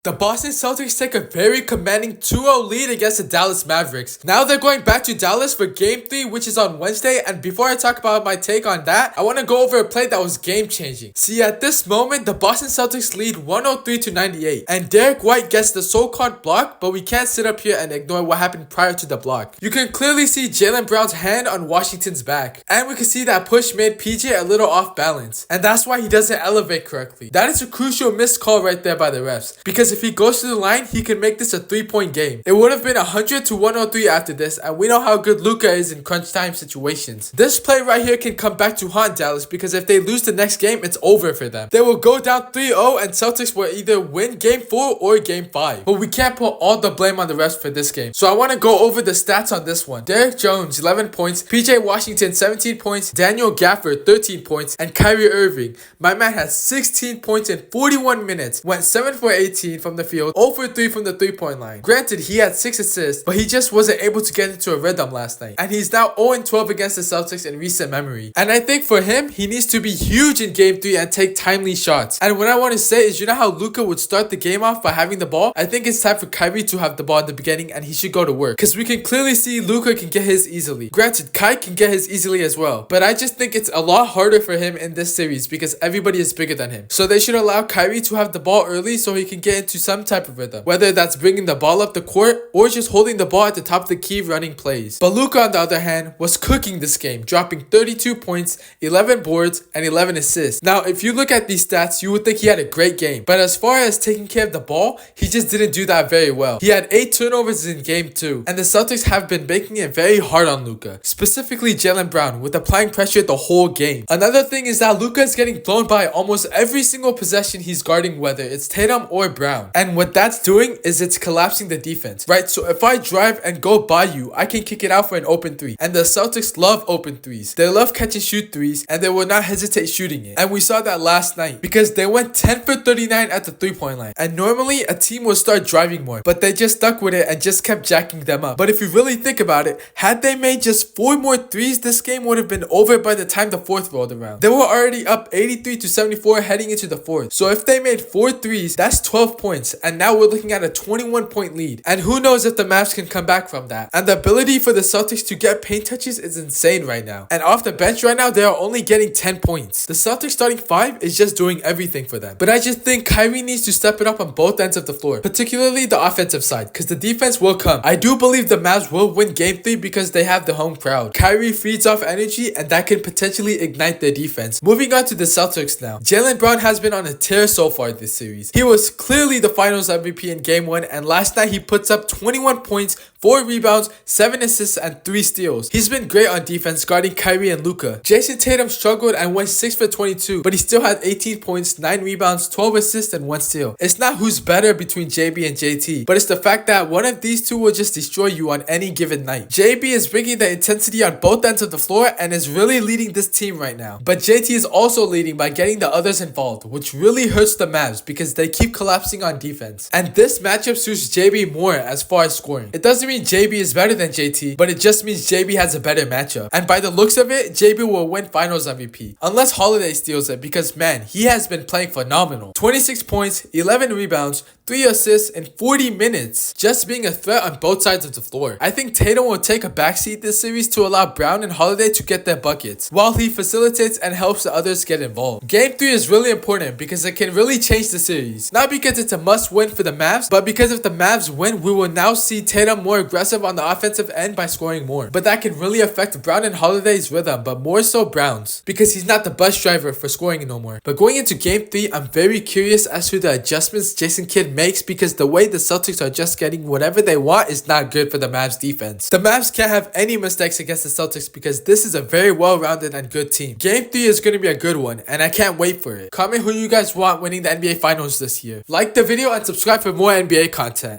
The Boston Celtics take a very commanding 2-0 lead against the Dallas Mavericks. Now they're going back to Dallas for Game 3, which is on Wednesday, and before I talk about my take on that, I want to go over a play that was game-changing. See, at this moment, the Boston Celtics lead 103-98, and Derek White gets the so-called block, but we can't sit up here and ignore what happened prior to the block. You can clearly see Jaylen Brown's hand on Washington's back, and we can see that push made PJ a little off balance, and that's why he doesn't elevate correctly. That is a crucial missed call right there by the refs, because if he goes to the line, he can make this a 3-point game. It would have been 100-103 after this, and we know how good Luka is in crunch time situations. This play right here can come back to haunt Dallas, because if they lose the next game, it's over for them. They will go down 3-0, and Celtics will either win Game 4 or Game 5. But we can't put all the blame on the refs for this game. So I want to go over the stats on this one. Derek Jones, 11 points. PJ Washington, 17 points. Daniel Gafford, 13 points. And Kyrie Irving, my man, has 16 points in 41 minutes. Went 7 for 18 from the field, 0 for 3 from the 3-point line. Granted, he had 6 assists, but he just wasn't able to get into a rhythm last night. And he's now 0-12 against the Celtics in recent memory. And I think for him, he needs to be huge in Game 3 and take timely shots. And what I want to say is, you know how Luka would start the game off by having the ball? I think it's time for Kyrie to have the ball in the beginning, and he should go to work. Because we can clearly see Luka can get his easily. Granted, Kai can get his easily as well. But I just think it's a lot harder for him in this series because everybody is bigger than him. So they should allow Kyrie to have the ball early so he can get into some type of rhythm. Whether that's bringing the ball up the court or just holding the ball at the top of the key running plays. But Luka, on the other hand, was cooking this game, dropping 32 points, 11 boards, and 11 assists. Now, if you look at these stats, you would think he had a great game. But as far as taking care of the ball, he just didn't do that very well. He had 8 turnovers in Game 2, and the Celtics have been making it very hard on Luka, specifically Jaylen Brown, with applying pressure the whole game. Another thing is that Luka is getting blown by almost every single possession he's guarding, whether it's Tatum or Brown. And what that's doing is it's collapsing the defense, right? So if I drive and go by you, I can kick it out for an open 3. And the Celtics love open 3s. They love catch and shoot 3s, and they will not hesitate shooting it. And we saw that last night because they went 10 for 39 at the 3-point line. And normally a team will start driving more, but they just stuck with it and just kept jacking them up. But if you really think about it, had they made just 4 more 3s, this game would have been over by the time the 4th rolled around. They were already up 83-74 heading into the 4th. So if they made 4 3s, that's 12 points. And now we're looking at a 21-point lead. And who knows if the Mavs can come back from that. And the ability for the Celtics to get paint touches is insane right now. And off the bench right now, they are only getting 10 points. The Celtics starting 5 is just doing everything for them. But I just think Kyrie needs to step it up on both ends of the floor, particularly the offensive side, because the defense will come. I do believe the Mavs will win Game 3 because they have the home crowd. Kyrie feeds off energy, and that can potentially ignite their defense. Moving on to the Celtics now. Jaylen Brown has been on a tear so far this series. He was clearly the Finals MVP in Game 1, and last night he puts up 21 points, 4 rebounds, 7 assists, and 3 steals. He's been great on defense guarding Kyrie and Luka. Jason Tatum struggled and went 6 for 22, but he still had 18 points, 9 rebounds, 12 assists, and 1 steal. It's not who's better between JB and JT, but it's the fact that one of these two will just destroy you on any given night. JB is bringing the intensity on both ends of the floor and is really leading this team right now. But JT is also leading by getting the others involved, which really hurts the Mavs because they keep collapsing on defense. And this matchup suits JB more as far as scoring. It doesn't mean JB is better than JT, but it just means JB has a better matchup. And by the looks of it, JB will win Finals MVP. Unless Holiday steals it, because man, he has been playing phenomenal. 26 points, 11 rebounds, 3 assists in 40 minutes, just being a threat on both sides of the floor. I think Tatum will take a backseat this series to allow Brown and Holiday to get their buckets, while he facilitates and helps the others get involved. Game 3 is really important because it can really change the series. Not because it's a must-win for the Mavs, but because if the Mavs win, we will now see Tatum more aggressive on the offensive end by scoring more. But that can really affect Brown and Holiday's rhythm, but more so Brown's, because he's not the bus driver for scoring no more. But going into Game 3, I'm very curious as to the adjustments Jason Kidd makes, because the way the Celtics are just getting whatever they want is not good for the Mavs defense. The Mavs can't have any mistakes against the Celtics because this is a very well-rounded and good team. Game 3 is going to be a good one, and I can't wait for it. Comment who you guys want winning the NBA Finals this year. Like the video and subscribe for more NBA content.